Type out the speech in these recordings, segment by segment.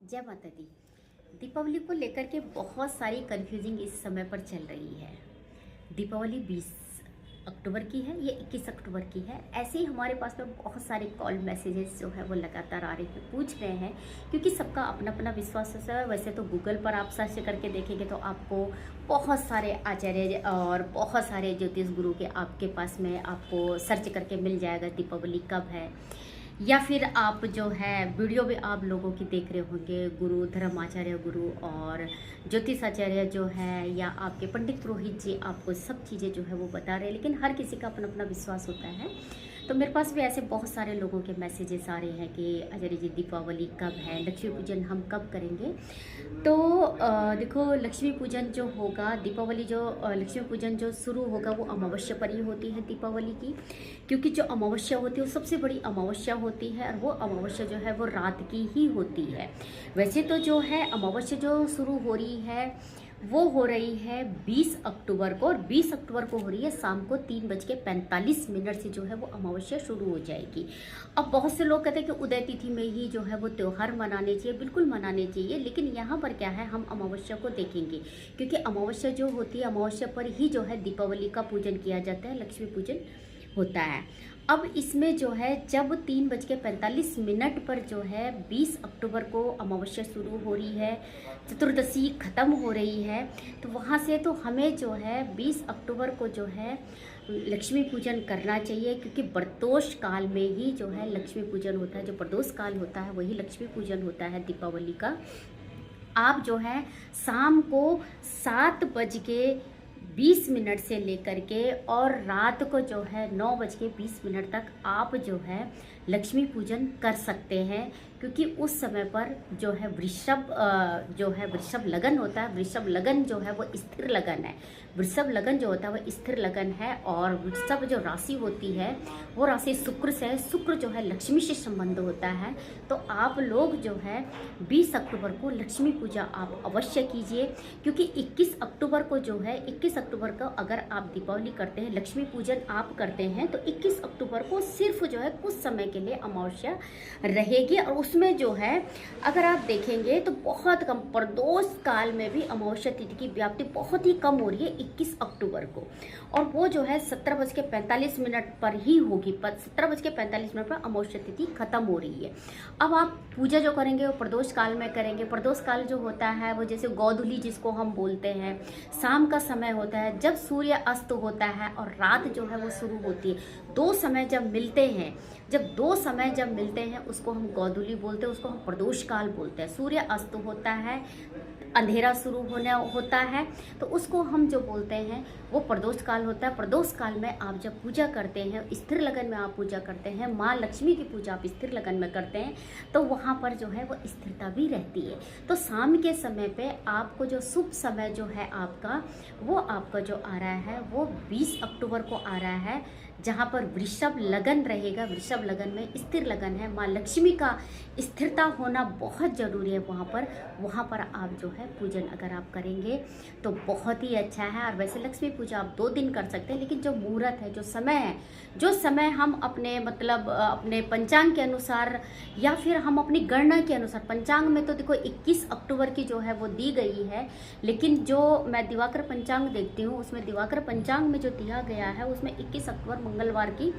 जय माता दी। दीपावली को लेकर के बहुत सारी कंफ्यूजिंग इस समय पर चल रही है। दीपावली 20 अक्टूबर की है, ये 21 अक्टूबर की है। ऐसे ही हमारे पास में बहुत सारे कॉल मैसेजेस जो है वो लगातार आ रहे हैं, पूछ रहे हैं, क्योंकि सबका अपना अपना विश्वास है। वैसे तो गूगल पर आप सर्च करके देखेंगे तो आपको बहुत सारे आचार्य और बहुत सारे ज्योतिष गुरु के आपके पास में आपको सर्च करके मिल जाएगा दीपावली कब है। या फिर आप जो है वीडियो भी आप लोगों की देख रहे होंगे, गुरु धर्माचार्य गुरु और ज्योतिषाचार्य जो है या आपके पंडित पुरोहित जी आपको सब चीज़ें जो है वो बता रहे हैं, लेकिन हर किसी का अपना अपना विश्वास होता है। तो मेरे पास भी ऐसे बहुत सारे लोगों के मैसेजेस आ रहे हैं कि आचार्य जी दीपावली कब है, लक्ष्मी पूजन हम कब करेंगे। तो देखो, लक्ष्मी पूजन जो होगा, दीपावली जो लक्ष्मी पूजन जो शुरू होगा वो अमावस्या पर ही होती है दीपावली की, क्योंकि जो अमावस्या होती है वो सबसे बड़ी अमावस्या होती है और वो अमावस्या जो है वो रात की ही होती है। वैसे तो जो है अमावस्या जो शुरू हो रही है वो हो रही है 20 अक्टूबर को, और 20 अक्टूबर को हो रही है शाम को 3:45 से जो है वो अमावस्या शुरू हो जाएगी। अब बहुत से लोग कहते हैं कि उदय तिथि में ही जो है वो त्यौहार मनाने चाहिए, बिल्कुल मनाने चाहिए, लेकिन यहाँ पर क्या है, हम अमावस्या को देखेंगे, क्योंकि अमावस्या जो होती है अमावस्या पर ही जो है दीपावली का पूजन किया जाता है, लक्ष्मी पूजन होता है। अब इसमें जो है जब 3:45 पर जो है 20 अक्टूबर को अमावस्या शुरू हो रही है, चतुर्दशी खत्म हो रही है, तो वहाँ से तो हमें जो है 20 अक्टूबर को जो है लक्ष्मी पूजन करना चाहिए, क्योंकि प्रदोष काल में ही जो है लक्ष्मी पूजन होता है। जो प्रदोष काल होता है वही लक्ष्मी पूजन होता है दीपावली का। आप जो है शाम को 7:20 से लेकर के और रात को जो है 9:20 तक आप जो है लक्ष्मी पूजन कर सकते हैं, क्योंकि उस समय पर जो है वृषभ लगन होता है। वृषभ लगन जो है वो स्थिर लगन है। वृषभ लगन जो होता है वो स्थिर लगन है, और वृषभ जो राशि होती है वो राशि शुक्र से है। शुक्र जो है लक्ष्मी से संबंध होता है। तो आप लोग जो है 20 अक्टूबर को लक्ष्मी पूजा आप अवश्य कीजिए, क्योंकि 21 अक्टूबर को जो है 21 अक्टूबर को अगर आप दीपावली करते हैं, लक्ष्मी पूजन आप करते हैं, तो 21 अक्टूबर को सिर्फ जो है कुछ समय के लिए अमावस्या रहेगी। और उसमें जो है अगर आप देखेंगे तो बहुत कम, प्रदोष काल में भी अमावस्या तिथि की व्याप्ति बहुत ही कम हो रही है 21 अक्टूबर को, और वो जो है 17:45 पर ही होगी। 17:45 पर अमावस्या तिथि खत्म हो रही है। अब आप पूजा जो करेंगे वो प्रदोष काल में करेंगे। प्रदोष काल जो होता है वो जैसे गोधूली जिसको हम बोलते हैं, शाम का समय होता है जब सूर्य अस्त होता है और रात जो है वो शुरू होती है। दो समय जब मिलते हैं, उसको हम गोधूली बोलते हैं, उसको हम प्रदोष काल बोलते हैं। सूर्य अस्त होता है, अंधेरा शुरू होने होता है, तो उसको हम जो बोलते हैं वो प्रदोष काल होता है। प्रदोष काल में आप जब पूजा करते हैं, स्थिर लगन में आप पूजा करते हैं, माँ लक्ष्मी की पूजा आप स्थिर लगन में करते हैं, तो वहाँ पर जो है वो स्थिरता भी रहती है। तो शाम के समय पे आपको जो शुभ समय जो है आपका, वो आपका जो आ रहा है वो 20 अक्टूबर को आ रहा है, जहाँ पर वृषभ लगन रहेगा। वृषभ लगन में स्थिर लगन है, माँ लक्ष्मी का स्थिरता होना बहुत ज़रूरी है वहाँ पर आप जो है पूजन अगर आप करेंगे तो बहुत ही अच्छा है। और वैसे लक्ष्मी पूजा आप 2 दिन कर सकते हैं, लेकिन जो मुहूर्त है, जो समय हम अपने अपने पंचांग के अनुसार या फिर हम अपनी गणना के अनुसार, पंचांग में तो देखो 21 अक्टूबर की जो है वो दी गई है, लेकिन जो मैं दिवाकर पंचांग देखती हूँ उसमें दिवाकर पंचांग में जो दिया गया है उसमें 21 अक्टूबर मंगलवार की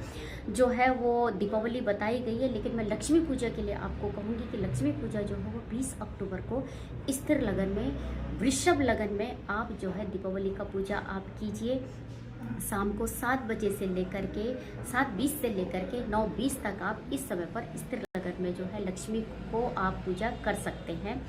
जो है वो दीपावली बताई गई है। लेकिन मैं लक्ष्मी पूजा के लिए आपको कहूँगी कि लक्ष्मी पूजा जो है वो 20 अक्टूबर को स्थिर लगन में, वृषभ लगन में आप जो है दीपावली का पूजा आप कीजिए। शाम को 7 से लेकर के 7:20 से लेकर के 9:20 तक आप इस समय पर स्थिर लगन में जो है लक्ष्मी को आप पूजा कर सकते हैं।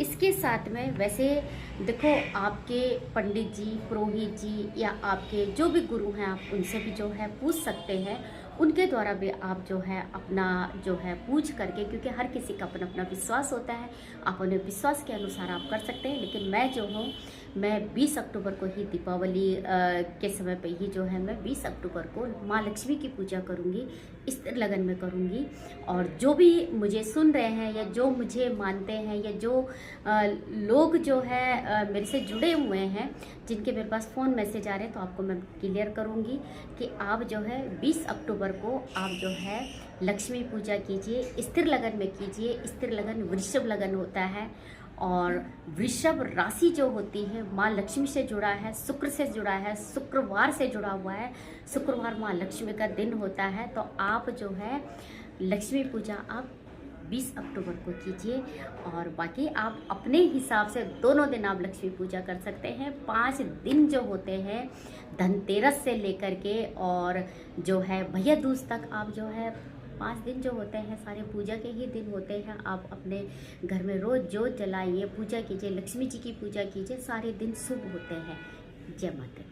इसके साथ में वैसे देखो, आपके पंडित जी, पुरोहित जी या आपके जो भी गुरु हैं आप उनसे भी जो है पूछ सकते हैं, उनके द्वारा भी आप जो है अपना जो है पूछ करके, क्योंकि हर किसी का अपना अपना विश्वास होता है, आप अपने विश्वास के अनुसार आप कर सकते हैं। लेकिन मैं जो हूँ, मैं 20 अक्टूबर को ही दीपावली के समय पे ही जो है मैं 20 अक्टूबर को माँ लक्ष्मी की पूजा करूँगी, स्थिर लगन में करूँगी। और जो भी मुझे सुन रहे हैं या जो मुझे मानते हैं या जो लोग जो है मेरे से जुड़े हुए हैं, जिनके मेरे पास फ़ोन मैसेज आ रहे हैं, तो आपको मैं क्लियर करूँगी कि आप जो है 20 अक्टूबर अक्टूबर को आप जो है लक्ष्मी पूजा कीजिए, स्थिर लगन में कीजिए। स्थिर लगन वृषभ लगन होता है और वृषभ राशि जो होती है माँ लक्ष्मी से जुड़ा है, शुक्र से जुड़ा है, शुक्रवार से जुड़ा हुआ है। शुक्रवार माँ लक्ष्मी का दिन होता है, तो आप जो है लक्ष्मी पूजा आप 20 अक्टूबर को कीजिए। और बाकी आप अपने हिसाब से दोनों दिन आप लक्ष्मी पूजा कर सकते हैं। 5 दिन जो होते हैं धनतेरस से लेकर के और जो है भैया दूज तक, आप जो है 5 दिन जो होते हैं सारे पूजा के ही दिन होते हैं। आप अपने घर में रोज़ जोत जलाइए, पूजा कीजिए, लक्ष्मी जी की पूजा कीजिए, सारे दिन शुभ होते हैं। जय माता दी।